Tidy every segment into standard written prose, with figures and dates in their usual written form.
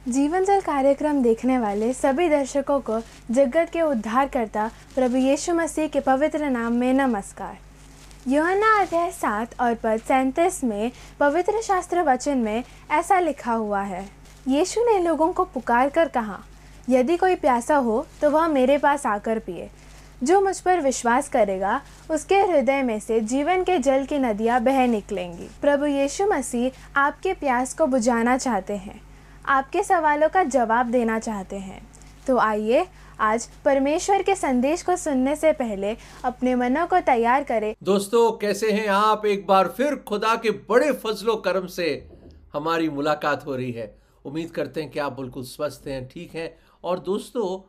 जीवन जल कार्यक्रम देखने वाले सभी दर्शकों को जगत के उद्धारकर्ता प्रभु यीशु मसीह के पवित्र नाम में नमस्कार। यूहन्ना अध्याय 7 और पद 37 में पवित्र शास्त्र वचन में ऐसा लिखा हुआ है, यीशु ने लोगों को पुकार कर कहा, यदि कोई प्यासा हो तो वह मेरे पास आकर पिए। जो मुझ पर विश्वास करेगा उसके हृदय में से जीवन के जल की नदियाँ बह निकलेंगी। प्रभु यीशु मसीह आपके प्यास को बुझाना चाहते हैं, आपके सवालों का जवाब देना चाहते हैं। तो आइए आज परमेश्वर के संदेश को सुनने से पहले अपने मनों को तैयार करें। दोस्तों, कैसे हैं आप? एक बार फिर खुदा के बड़े फजलो करम से हमारी मुलाकात हो रही है। उम्मीद करते हैं कि आप बिल्कुल स्वस्थ हैं, ठीक हैं। और दोस्तों,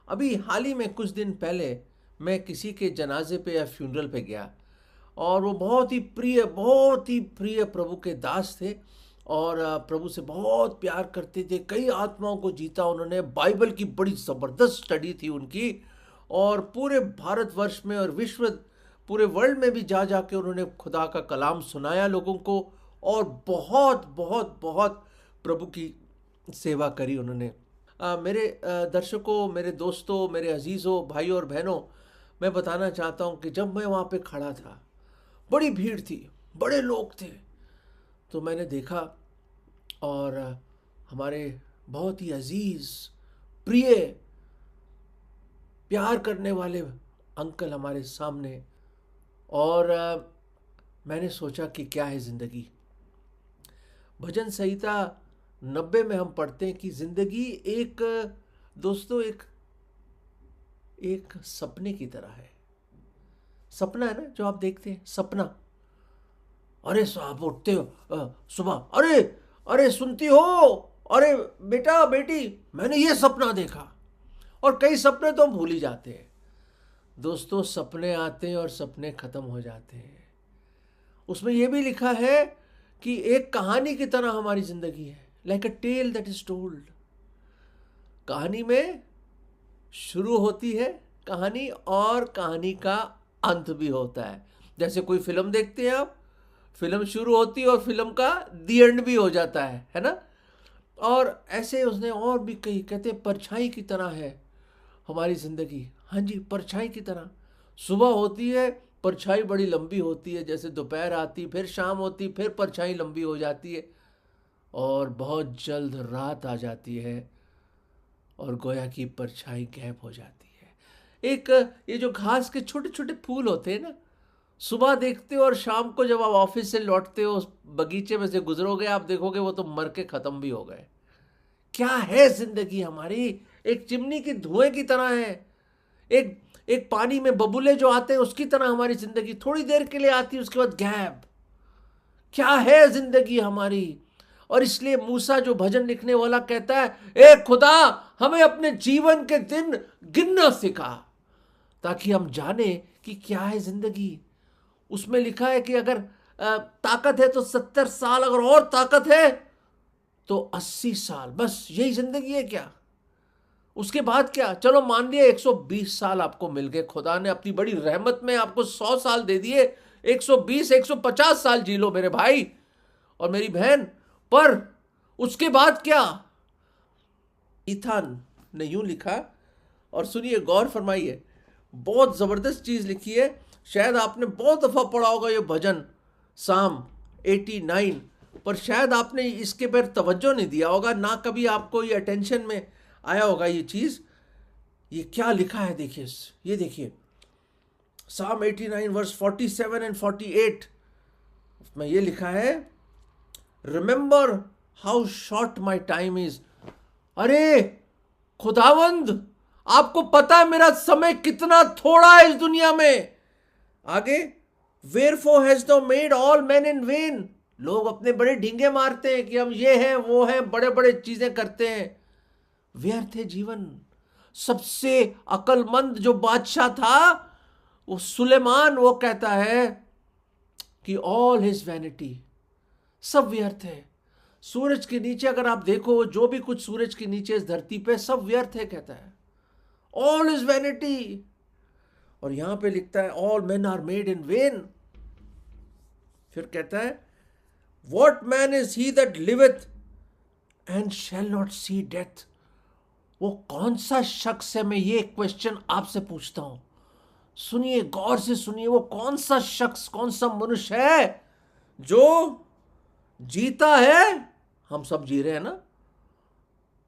अभी हाल ही में कुछ दिन पहले मैं किसी के जनाजे पे या फ्यूनरल पे गया और वो बहुत ही प्रिय प्रभु के दास थे और प्रभु से बहुत प्यार करते थे। कई आत्माओं को जीता उन्होंने। बाइबल की बड़ी ज़बरदस्त स्टडी थी उनकी और पूरे भारतवर्ष में और पूरे वर्ल्ड में भी जा के उन्होंने खुदा का कलाम सुनाया लोगों को और बहुत बहुत बहुत प्रभु की सेवा करी उन्होंने। मेरे दर्शकों, मेरे दोस्तों, मेरे अजीज़ों, भाइयों और बहनों, मैं बताना चाहता हूँ कि जब मैं वहाँ पे खड़ा था, बड़ी भीड़ थी, बड़े लोग थे, तो मैंने देखा और हमारे बहुत ही अजीज, प्रिय, प्यार करने वाले अंकल हमारे सामने। और मैंने सोचा कि क्या है ज़िंदगी। भजन संहिता 90 में हम पढ़ते हैं कि ज़िंदगी दोस्तों एक सपने की तरह है। सपना है ना जो आप देखते हैं, सपना। अरे आप उठते हो सुबह, अरे सुनती हो, अरे बेटा बेटी मैंने ये सपना देखा। और कई सपने तो हम भूल ही जाते हैं। दोस्तों, सपने आते हैं और सपने खत्म हो जाते हैं। उसमें यह भी लिखा है कि एक कहानी की तरह हमारी जिंदगी है, like a tale that is told. कहानी में शुरू होती है कहानी और कहानी का अंत भी होता है। जैसे कोई फिल्म देखते हैं आप, फिल्म शुरू होती है और फिल्म का दी एंड भी हो जाता है ना। और ऐसे उसने और भी कही, कहते परछाई की तरह है हमारी ज़िंदगी। हाँ जी, परछाई की तरह। सुबह होती है, परछाई बड़ी लंबी होती है, जैसे दोपहर आती, फिर शाम होती, फिर परछाई लंबी हो जाती है और बहुत जल्द रात आ जाती है और गोया की परछाई गैप हो जाती है। ये जो घास के छोटे छोटे फूल होते हैं ना, सुबह देखते हो और शाम को जब आप ऑफिस से लौटते हो, उस बगीचे में से गुजरोगे, आप देखोगे वो तो मर के खत्म भी हो गए। क्या है जिंदगी हमारी? एक चिमनी की धुएं की तरह है। एक पानी में बबूले जो आते हैं उसकी तरह हमारी जिंदगी थोड़ी देर के लिए आती है, उसके बाद गैप। क्या है जिंदगी हमारी? और इसलिए मूसा जो भजन लिखने वाला कहता है, ए खुदा हमें अपने जीवन के दिन गिनना सिखा, ताकि हम जाने कि क्या है जिंदगी। उसमें लिखा है कि अगर ताकत है तो 70 साल, अगर और ताकत है तो 80 साल, बस यही जिंदगी है क्या? उसके बाद क्या? चलो मान लिया 120 साल आपको मिल गए, खुदा ने अपनी बड़ी रहमत में आपको 100 साल दे दिए। 120 150 साल जी लो मेरे भाई और मेरी बहन। पर उसके बाद क्या? ईथान ने यूं लिखा, और सुनिए, गौर फरमाइए, बहुत जबरदस्त चीज लिखी है। शायद आपने बहुत दफा पढ़ा होगा ये भजन, साम 89, पर शायद आपने इसके पर तवज्जो नहीं दिया होगा, ना कभी आपको ये अटेंशन में आया होगा ये चीज। ये क्या लिखा है देखिए, ये देखिए, साम 89 वर्स 47 एंड 48 में ये लिखा है, remember how short my time is. अरे खुदावंद, आपको पता है मेरा समय कितना थोड़ा है इस दुनिया में। आगे, वेयरफॉर हैज दो made all man in when. लोग अपने बड़े ढींगे मारते हैं कि हम ये हैं वो हैं, बड़े बड़े चीजें करते हैं। व्यर्थ है जीवन। सबसे अकलमंद जो बादशाह था वो सुलेमान, वो कहता है कि ऑल हिज वैनिटी, सब व्यर्थ है। सूरज के नीचे अगर आप देखो, जो भी कुछ सूरज के नीचे इस धरती पे, सब व्यर्थ है, कहता है ऑल इज वैनिटी। और यहां पे लिखता है all men are made in vain. फिर कहता है what man is he that liveth and shall not see death. वो कौन सा शख्स है? मैं ये क्वेश्चन आपसे पूछता हूं। सुनिए, गौर से सुनिए, वो कौन सा शख्स, कौन सा मनुष्य है जो जीता है, हम सब जी रहे हैं ना,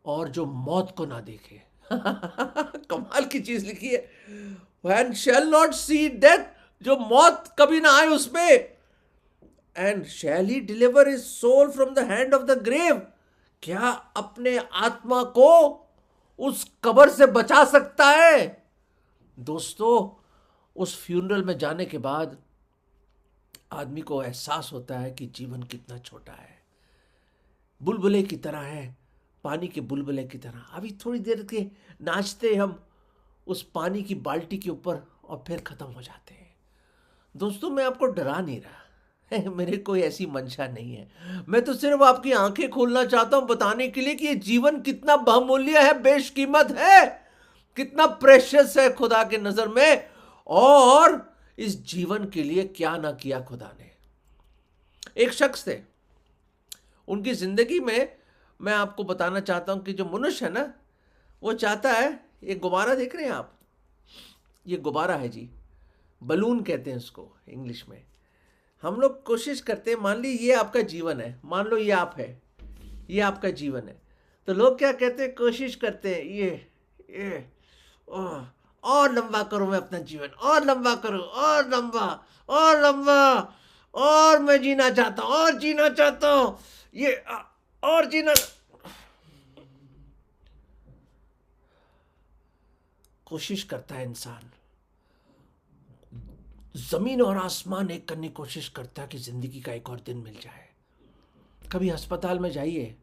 और जो मौत को ना देखे। कमाल की चीज लिखी है, and shall not see death, जो मौत कभी ना आए उसमें। And shall he deliver his soul from the hand of the grave, क्या अपने आत्मा को उस कब्र से बचा सकता है? दोस्तों, उस फ्यूनरल में जाने के बाद आदमी को एहसास होता है कि जीवन कितना छोटा है, बुलबुले की तरह है, पानी के बुलबुले की तरह। अभी थोड़ी देर के नाचते हम उस पानी की बाल्टी के ऊपर और फिर खत्म हो जाते हैं। दोस्तों, मैं आपको डरा नहीं रहा, मेरे कोई ऐसी मंशा नहीं है। मैं तो सिर्फ आपकी आंखें खोलना चाहता हूं बताने के लिए कि ये जीवन कितना बहुमूल्य है, बेशकीमत है, कितना प्रेशियस है खुदा के नजर में, और इस जीवन के लिए क्या ना किया खुदा ने। एक शख्स थे, उनकी जिंदगी में मैं आपको बताना चाहता हूं कि जो मनुष्य है ना, वो चाहता है, ये गुब्बारा देख रहे हैं आप, ये गुब्बारा है जी, बलून कहते हैं उसको इंग्लिश में। हम लोग कोशिश करते हैं, मान ली ये आपका जीवन है, मान लो ये आप है, ये आपका जीवन है, तो लोग क्या कहते हैं, कोशिश करते हैं ये और लंबा करूं मैं अपना जीवन, और लंबा करूं, और लंबा, और लंबा, और मैं जीना चाहता हूं, और जीना चाहता हूं, ये और जीना। कोशिश करता है इंसान, जमीन और आसमान एक करने की कोशिश करता है कि जिंदगी का एक और दिन मिल जाए। कभी अस्पताल में जाइए,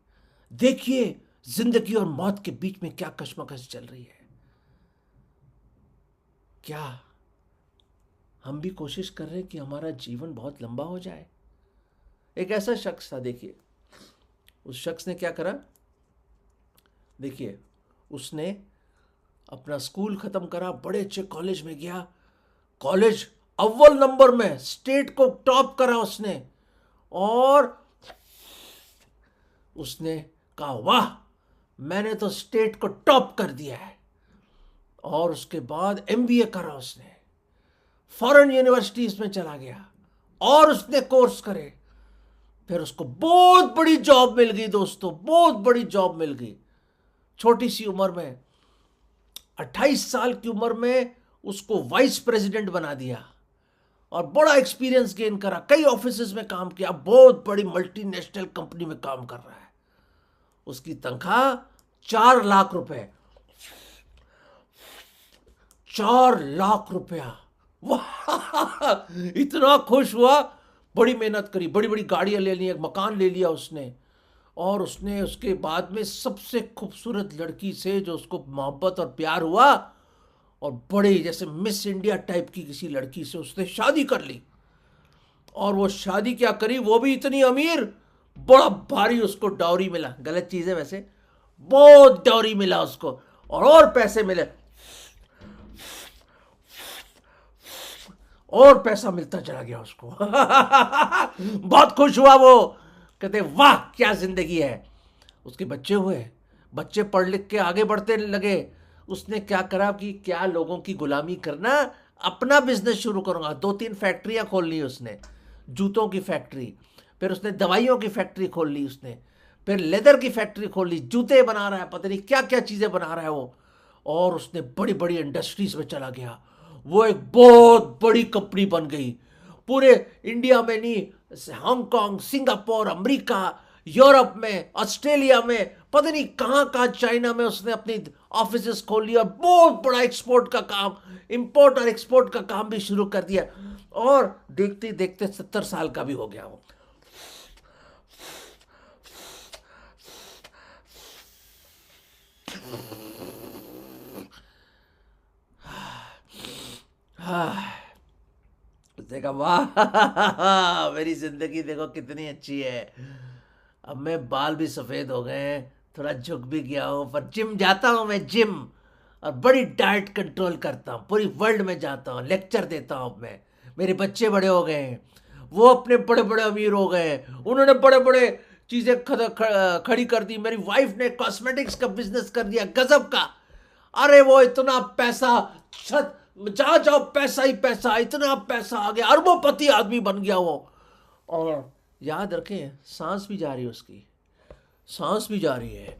देखिए जिंदगी और मौत के बीच में क्या कशमकश चल रही है। क्या हम भी कोशिश कर रहे हैं कि हमारा जीवन बहुत लंबा हो जाए? एक ऐसा शख्स था, देखिए उस शख्स ने क्या करा। देखिए, उसने अपना स्कूल खत्म करा, बड़े अच्छे कॉलेज में गया, कॉलेज अव्वल नंबर में, स्टेट को टॉप करा उसने, और उसने कहा वाह, मैंने तो स्टेट को टॉप कर दिया है। और उसके बाद एमबीए करा उसने, फॉरेन यूनिवर्सिटीज में चला गया और उसने कोर्स करे, फिर उसको बहुत बड़ी जॉब मिल गई दोस्तों, बहुत बड़ी जॉब मिल गई। छोटी सी उम्र में, 28 साल की उम्र में उसको वाइस प्रेसिडेंट बना दिया और बड़ा एक्सपीरियंस गेन करा, कई ऑफिसेज में काम किया, बहुत बड़ी मल्टीनेशनल कंपनी में काम कर रहा है। उसकी तनख्वाह 4 लाख रुपए, 4 लाख रुपया। वाह, इतना खुश हुआ, बड़ी मेहनत करी, बड़ी बड़ी गाड़ियां ले ली, एक मकान ले लिया उसने, और उसने उसके बाद में सबसे खूबसूरत लड़की से जो उसको मोहब्बत और प्यार हुआ, और बड़े जैसे मिस इंडिया टाइप की किसी लड़की से उसने शादी कर ली। और वो शादी क्या करी, वो भी इतनी अमीर, बड़ा भारी उसको डाउरी मिला। गलत चीज है वैसे, बहुत डाउरी मिला उसको, और पैसे मिले, और पैसा मिलता चला गया उसको। बहुत खुश हुआ वो, कहते वाह क्या जिंदगी है। उसके बच्चे हुए, बच्चे पढ़ लिख के आगे बढ़ते लगे। उसने क्या करा कि क्या लोगों की गुलामी करना, अपना बिजनेस शुरू करूंगा। 2-3 फैक्ट्रियां खोल ली उसने, जूतों की फैक्ट्री, फिर उसने दवाइयों की फैक्ट्री खोल ली उसने, फिर लेदर की फैक्ट्री खोल ली, जूते बना रहा है, पता नहीं क्या क्या चीजें बना रहा है वो। और उसने बड़ी बड़ी इंडस्ट्रीज में चला गया, वो एक बहुत बड़ी कंपनी बन गई, पूरे इंडिया में नहीं, हांगकांग, सिंगापुर, अमेरिका, यूरोप में, ऑस्ट्रेलिया में, पता नहीं कहां कहां, चाइना में उसने अपनी ऑफिसेस खोल ली, और बहुत बड़ा एक्सपोर्ट का काम, इंपोर्ट और एक्सपोर्ट का काम भी शुरू कर दिया। और देखते देखते 70 साल का भी हो गया वो। उसने कहा वाह, मेरी जिंदगी देखो कितनी अच्छी है, अब मैं बाल भी सफेद हो गए हैं, थोड़ा झुक भी गया हूँ, पर जिम जाता हूँ मैं, जिम, और बड़ी डाइट कंट्रोल करता हूँ, पूरी वर्ल्ड में जाता हूँ, लेक्चर देता हूँ मैं। मेरे बच्चे बड़े हो गए हैं, वो अपने बड़े बड़े अमीर हो गए हैं, उन्होंने बड़े बड़े चीजें खड़ी कर दी। मेरी वाइफ ने कॉस्मेटिक्स का बिजनेस कर दिया गजब का। अरे वो इतना पैसा, जहां जाओ पैसा ही पैसा, इतना पैसा आ गया, अरबोपति आदमी बन गया वो। और याद रखें, सांस भी जा रही है उसकी, सांस भी जा रही है।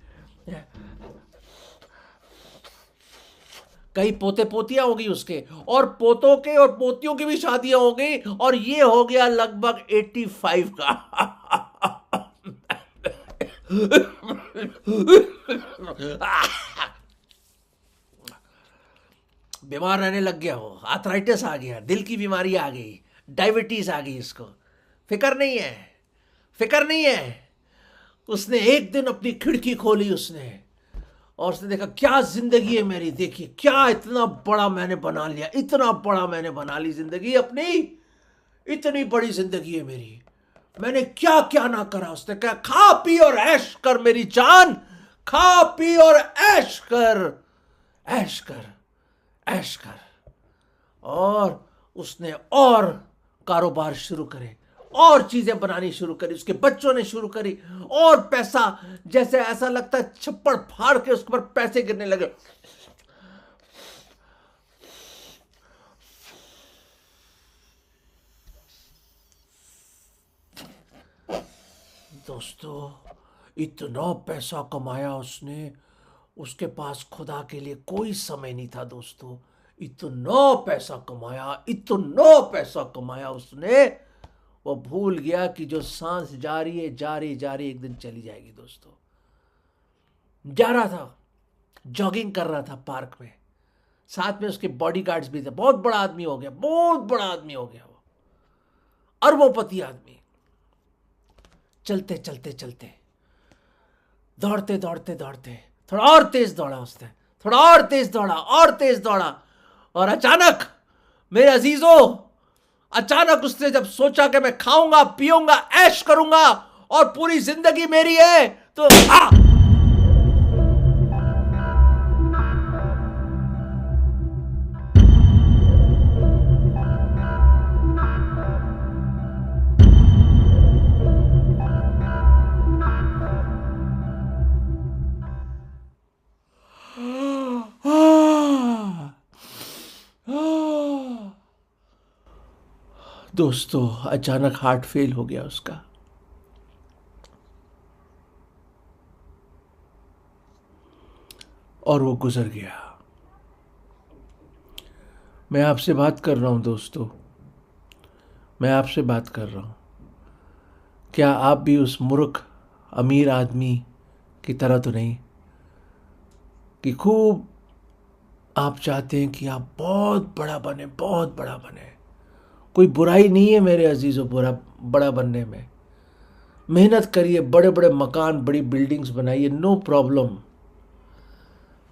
कई पोते पोतियां होगी उसके, और पोतों के और पोतियों की भी शादियां हो गई, और ये हो गया लगभग 85 का। बीमार रहने लग गया हो, आर्थराइटिस आ गया, दिल की बीमारी आ गई, डायबिटीज आ गई इसको। फिक्र नहीं है, फिक्र नहीं है। उसने एक दिन अपनी खिड़की खोली उसने, और उसने देखा क्या जिंदगी है मेरी, देखिए क्या इतना बड़ा मैंने बना लिया, इतना बड़ा मैंने बना ली जिंदगी अपनी, इतनी बड़ी जिंदगी है मेरी, मैंने क्या क्या ना करा। उसने कहा खा पी और ऐश कर मेरी जान, खा पी और ऐश कर, ऐश कर, ऐश कर। और उसने और कारोबार शुरू करे, और चीजें बनानी शुरू करी, उसके बच्चों ने शुरू करी, और पैसा जैसे ऐसा लगता है छप्पड़ फाड़ के उसके ऊपर पैसे गिरने लगे। दोस्तों, इतना पैसा कमाया उसने, उसके पास खुदा के लिए कोई समय नहीं था दोस्तों। इतना पैसा कमाया, इतना पैसा कमाया उसने, वो भूल गया कि जो सांस जा रही है, जा रही जा रही, एक दिन चली जाएगी दोस्तों। जा रहा था, जॉगिंग कर रहा था पार्क में, साथ में उसके बॉडीगार्ड्स भी थे। बहुत बड़ा आदमी हो गया, बहुत बड़ा आदमी हो गया वो, अरबोपति आदमी। चलते चलते चलते, दौड़ते दौड़ते दौड़ते, थोड़ा और तेज दौड़ा उसने, थोड़ा और तेज दौड़ा, और तेज दौड़ा, और अचानक मेरे अजीजों, अचानक उसने जब सोचा कि मैं खाऊंगा पीऊंगा ऐश करूंगा और पूरी जिंदगी मेरी है, तो दोस्तों अचानक हार्ट फेल हो गया उसका। और वो गुजर गया। मैं आपसे बात कर रहा हूं दोस्तों, मैं आपसे बात कर रहा हूं। क्या आप भी उस मूर्ख अमीर आदमी की तरह तो नहीं कि खूब आप चाहते हैं कि आप बहुत बड़ा बने, बहुत बड़ा बने। कोई बुराई नहीं है मेरे अजीजों बड़ा बनने में। मेहनत करिए, बड़े बड़े मकान, बड़ी बिल्डिंग्स बनाइए, नो प्रॉब्लम।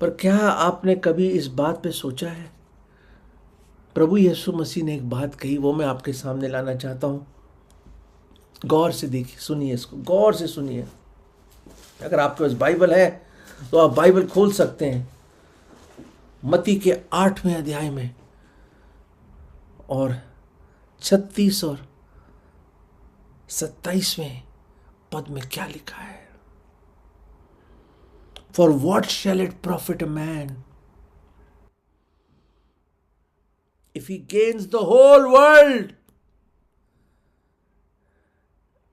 पर क्या आपने कभी इस बात पे सोचा है? प्रभु यीशु मसीह ने एक बात कही, वो मैं आपके सामने लाना चाहता हूं। गौर से देखिए, सुनिए इसको, गौर से सुनिए। अगर आपके पास बाइबल है तो आप बाइबल खोल सकते हैं मत्ती के 8वें अध्याय में, और 36 और 27वें पद में क्या लिखा है। For what shall it profit a man if he gains the whole world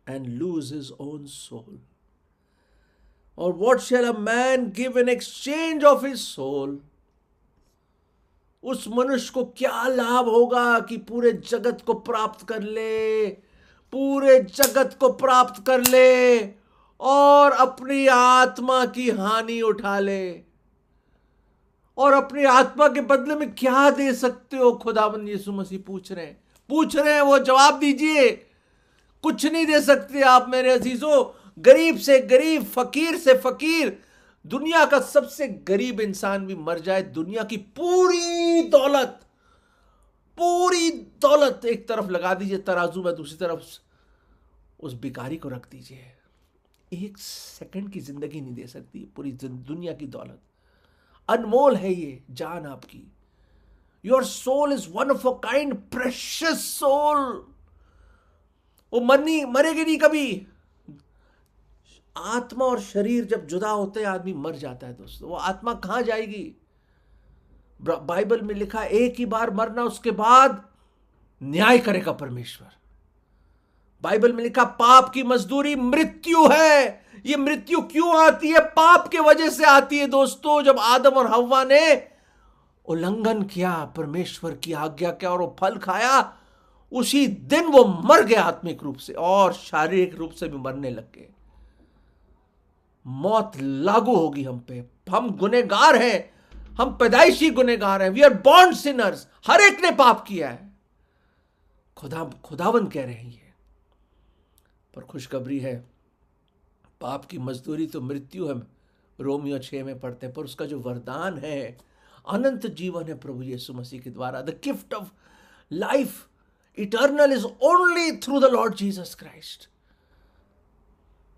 and lose his own soul? Or what shall a man give in exchange of his soul? उस मनुष्य को क्या लाभ होगा कि पूरे जगत को प्राप्त कर ले, पूरे जगत को प्राप्त कर ले और अपनी आत्मा की हानि उठा ले। और अपनी आत्मा के बदले में क्या दे सकते हो? खुदावंद यीशु मसीह पूछ रहे हैं, वो जवाब दीजिए। कुछ नहीं दे सकते आप मेरे अजीजों। गरीब से गरीब, फकीर से फकीर, दुनिया का सबसे गरीब इंसान भी मर जाए, दुनिया की पूरी दौलत एक तरफ लगा दीजिए तराजू में, दूसरी तरफ उस भिखारी को रख दीजिए, 1 सेकंड की जिंदगी नहीं दे सकती पूरी दुनिया की दौलत। अनमोल है ये जान आपकी। Your soul is one of a kind, precious soul. वो मरेगी नहीं कभी। आत्मा और शरीर जब जुदा होते हैं आदमी मर जाता है दोस्तों। वो आत्मा कहां जाएगी? बाइबल में लिखा है एक ही बार मरना, उसके बाद न्याय करेगा परमेश्वर। बाइबल में लिखा पाप की मजदूरी मृत्यु है। ये मृत्यु क्यों आती है? पाप के वजह से आती है दोस्तों। जब आदम और हव्वा ने उल्लंघन किया परमेश्वर की आज्ञा का और वो फल खाया, उसी दिन वो मर गया आत्मिक रूप से और शारीरिक रूप से भी मरने लग गए। मौत लागू होगी हम पे। हम गुनहगार हैं, हम पैदाइशी गुनहगार हैं। We are born sinners. हर एक ने पाप किया है। खुदावन कह रहे हैं ये। पर खुशखबरी है, पाप की मजदूरी तो मृत्यु है, रोमियो 6 में पढ़ते हैं, पर उसका जो वरदान है अनंत जीवन है प्रभु यीशु मसीह के द्वारा। The gift of life eternal is only through the Lord Jesus Christ.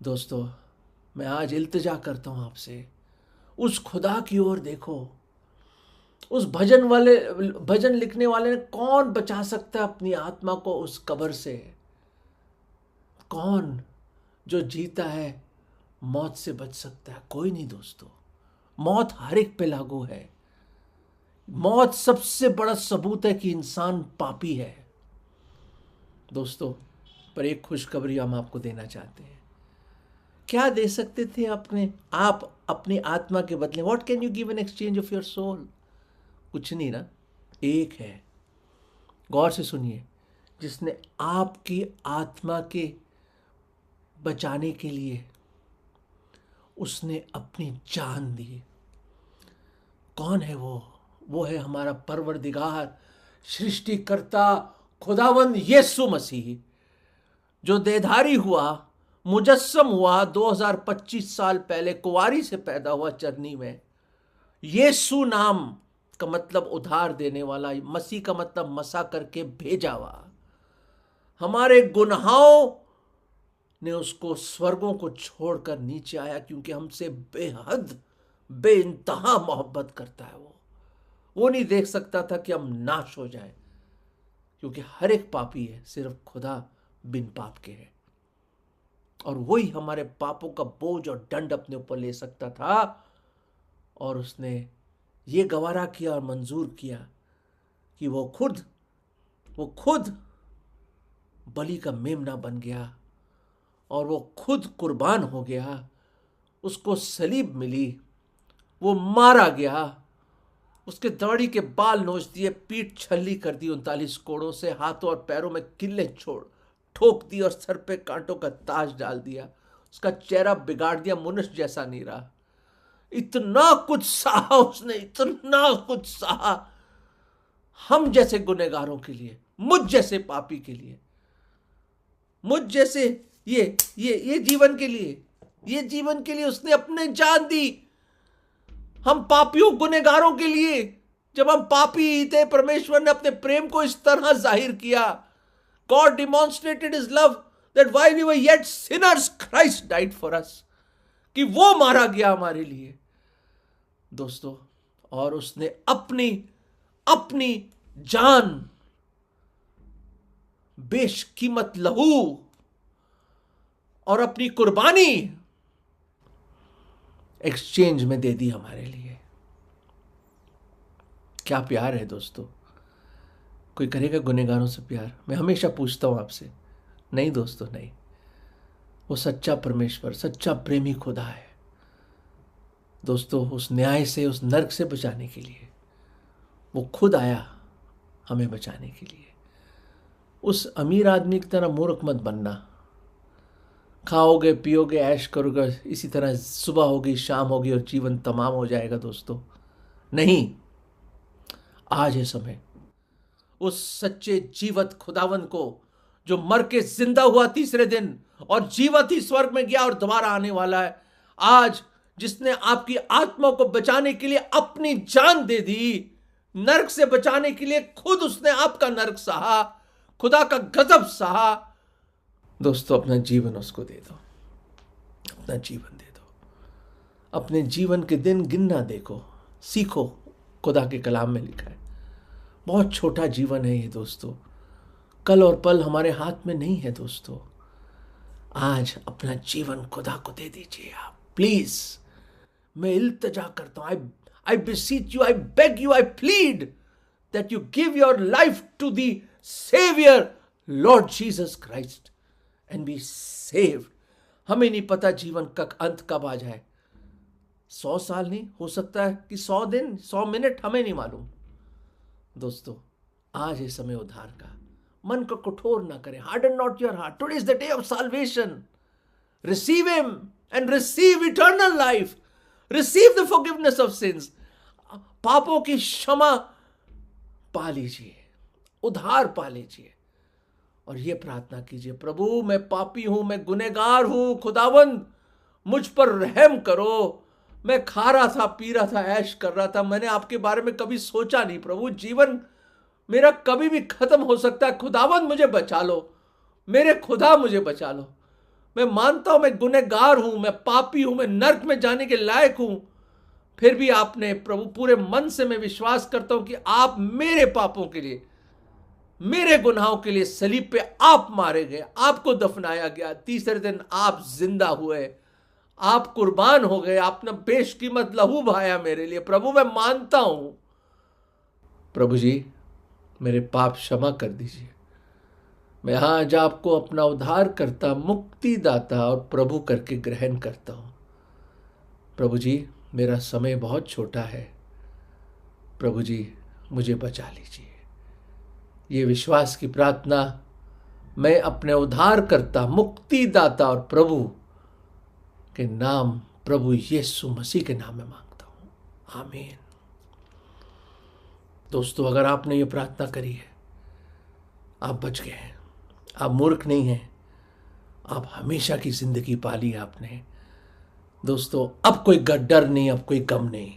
दोस्तों, मैं आज इल्तिजा करता हूं आपसे, उस खुदा की ओर देखो। उस भजन लिखने वाले ने कौन बचा सकता है अपनी आत्मा को उस कब्र से? कौन जो जीता है मौत से बच सकता है? कोई नहीं दोस्तों। मौत हर एक पे लागू है। मौत सबसे बड़ा सबूत है कि इंसान पापी है दोस्तों। पर एक खुशखबरी हम आपको देना चाहते हैं। क्या दे सकते थे आप अपनी आत्मा के बदले? What can you give in exchange of your soul? कुछ नहीं ना। एक है, गौर से सुनिए, जिसने आपकी आत्मा के बचाने के लिए उसने अपनी जान दी। कौन है वो? वो है हमारा परवरदिगार, सृष्टिकर्ता, खुदावंद यीशु मसीह, जो देहधारी हुआ, मुजस्सम हुआ 2025 साल पहले, कुंवारी से पैदा हुआ चरनी में। यीशु नाम का मतलब उधार देने वाला, मसीह का मतलब मसा करके भेजा हुआ। हमारे गुनाहों ने उसको स्वर्गों को छोड़कर नीचे आया, क्योंकि हमसे बेहद बेइंतहा मोहब्बत करता है। वो नहीं देख सकता था कि हम नाश हो जाएं, क्योंकि हर एक पापी है, सिर्फ खुदा बिन पाप के है। और वही हमारे पापों का बोझ और दंड अपने ऊपर ले सकता था। और उसने ये गवारा किया और मंजूर किया कि वो खुद बलि का मेमना बन गया और वो खुद कुर्बान हो गया। उसको सलीब मिली, वो मारा गया, उसके दाढ़ी के बाल नोच दिए, पीठ छल्ली कर दी 39 कोड़ों से, हाथों और पैरों में किल्ले ठोक दी और सर पे कांटों का ताज डाल दिया। उसका चेहरा बिगाड़ दिया, मनुष्य जैसा नहीं रहा। इतना कुछ सहा उसने, इतना कुछ सहा हम जैसे गुनहगारों के लिए, मुझ जैसे पापी के लिए, मुझ जैसे ये जीवन के लिए उसने अपने जान दी। हम पापियों गुनहगारों के लिए, जब हम पापी ही थे, परमेश्वर ने अपने प्रेम को इस तरह जाहिर किया। God demonstrated his love that while we were yet sinners, Christ died for us. कि वो मारा गया हमारे लिए दोस्तों। और उसने अपनी जान, बेशकीमत लहू और अपनी कुर्बानी एक्सचेंज में दे दी हमारे लिए। क्या प्यार है दोस्तों। कोई करेगा गुनहगारों से प्यार? मैं हमेशा पूछता हूं आपसे, नहीं दोस्तों, नहीं। वो सच्चा परमेश्वर, सच्चा प्रेमी खुदा है दोस्तों। उस न्याय से, उस नरक से बचाने के लिए वो खुद आया, हमें बचाने के लिए। उस अमीर आदमी की तरह मूर्ख मत बनना। खाओगे, पियोगे, ऐश करोगे, इसी तरह सुबह होगी, शाम होगी और जीवन तमाम हो जाएगा दोस्तों। नहीं, आज है समय उस सच्चे जीवत खुदावन को, जो मर के जिंदा हुआ तीसरे दिन और जीवत ही स्वर्ग में गया और दोबारा आने वाला है। आज जिसने आपकी आत्मा को बचाने के लिए अपनी जान दे दी, नरक से बचाने के लिए खुद उसने आपका नरक सहा, खुदा का गजब सहा। दोस्तों, अपना जीवन उसको दे दो, अपना जीवन दे दो। अपने जीवन के दिन गिनना देखो, सीखो। खुदा के कलाम में लिखा है, बहुत छोटा जीवन है ये दोस्तों। कल और पल हमारे हाथ में नहीं है दोस्तों। आज अपना जीवन खुदा को दे दीजिए आप प्लीज। मैं इल्तजा करता हूं, आई beseech you, I beg you, I plead that you give your life to the Savior Lord Jesus Christ and be saved। हमें नहीं पता जीवन का अंत कब आ जाए, 100 साल नहीं हो सकता है कि 100 दिन 100 मिनट, हमें नहीं मालूम। दोस्तों आज है समय उद्धार का, मन को कठोर ना करें, harden not your heart, today is the day of salvation, receive him and receive eternal life, receive the forgiveness of sins, पापों की क्षमा पा लीजिए, उद्धार पा लीजिए और ये प्रार्थना कीजिए, प्रभु मैं पापी हूं, मैं गुनहगार हूं, खुदावंद मुझ पर रहम करो। मैं खा रहा था, पी रहा था, ऐश कर रहा था, मैंने आपके बारे में कभी सोचा नहीं प्रभु, जीवन मेरा कभी भी खत्म हो सकता है, खुदावंद मुझे बचा लो, मेरे खुदा मुझे बचा लो। मैं मानता हूं मैं गुनहगार हूं, मैं पापी हूं, मैं नर्क में जाने के लायक हूं, फिर भी आपने प्रभु पूरे मन से मैं विश्वास करता हूं कि आप मेरे पापों के लिए, मेरे गुनाहों के लिए सलीब पे आप मारे गए, आपको दफनाया गया, तीसरे दिन आप जिंदा हुए, आप कुर्बान हो गए, आपने बेशकीमत लहू बहाया मेरे लिए। प्रभु मैं मानता हूं, प्रभु जी मेरे पाप क्षमा कर दीजिए। मैं आज आपको अपना उद्धार करता, मुक्तिदाता और प्रभु करके ग्रहण करता हूं। प्रभु जी मेरा समय बहुत छोटा है, प्रभु जी मुझे बचा लीजिए। ये विश्वास की प्रार्थना मैं अपने उद्धार करता, मुक्तिदाता और प्रभु के नाम, प्रभु यीशु मसीह के नाम में मांगता हूं, आमीन। दोस्तों अगर आपने ये प्रार्थना करी है, आप बच गए हैं, आप मूर्ख नहीं हैं, आप हमेशा की जिंदगी पाली आपने। दोस्तों अब कोई डर नहीं, अब कोई गम नहीं,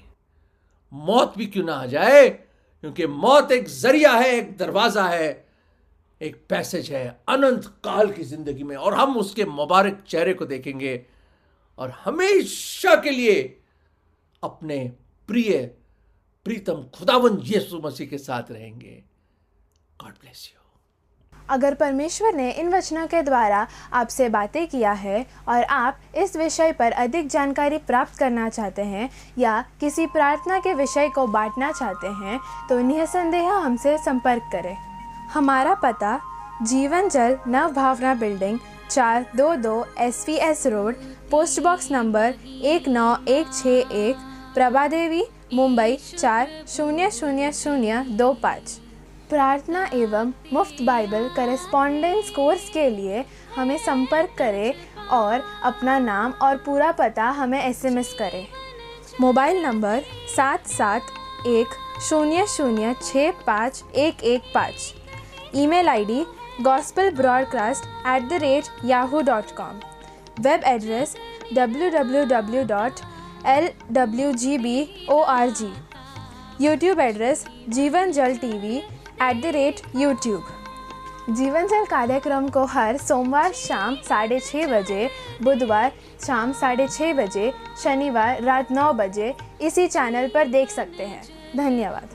मौत भी क्यों ना आ जाए, क्योंकि मौत एक जरिया है, एक दरवाजा है, एक पैसेज है अनंत काल की जिंदगी में, और हम उसके मुबारक चेहरे को देखेंगे और हमेशा के लिए अपने प्रिय प्रीतम खुदावंद यीशु मसीह के साथ रहेंगे। God bless you. अगर परमेश्वर ने इन वचनों के द्वारा आपसे बातें किया है और आप इस विषय पर अधिक जानकारी प्राप्त करना चाहते हैं या किसी प्रार्थना के विषय को बांटना चाहते हैं तो निसंदेह हमसे संपर्क करें। हमारा पता Jeevan Jal Nav Bhavna building 422 SVS road, post box number 19161, Prabhadevi, Mumbai 400025। प्रार्थना एवं मुफ्त बाइबल करेस्पॉन्डेंस कोर्स के लिए हमें संपर्क करें और अपना नाम और पूरा पता हमें SMS करें। Mobile number 7710065115। Email ID gospelbroadcast@yahoo.com। Web address www.lwgb.org। YouTube address जीवन जल TV @YouTube। जीवन जल कार्यक्रम को हर सोमवार शाम 6:30 बजे, बुधवार शाम 6:30 बजे, शनिवार रात 9 बजे इसी चैनल पर देख सकते हैं। धन्यवाद।